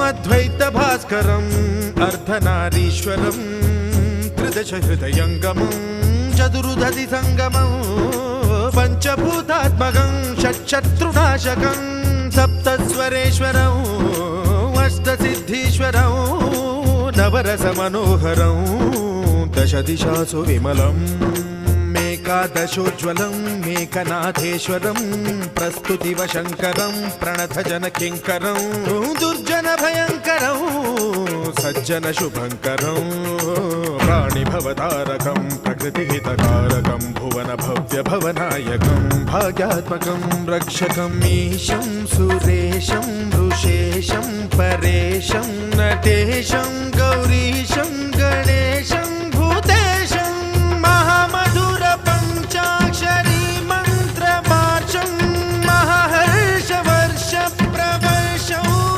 అద్వైత భాస్కరం అర్ధనారీశ్వరం త్రిదశ హృదయంగమం చతురుదధి సంగమం పంచభూతాత్మకం షట్శత్రునాశకం సప్తస్వరేశ్వరం అష్టసిద్ధీశ్వరం నవరస మనోహరం దశ దిశాసు విమలం మేకాదశోజ్వలం మేకనాథేశ్వరం ప్రస్తుతివ శంకరం ప్రణతజన కింకరం దుర్జన భయంకరం సజ్జన శుభంకరం ప్రాణిభవతారకం ప్రకృతిహితకారకం భువన భవ్య భవనాయకం భాగ్యాత్మకం రక్షకం ఈశం సురేశం ఋషేశం పరేశం నటేశం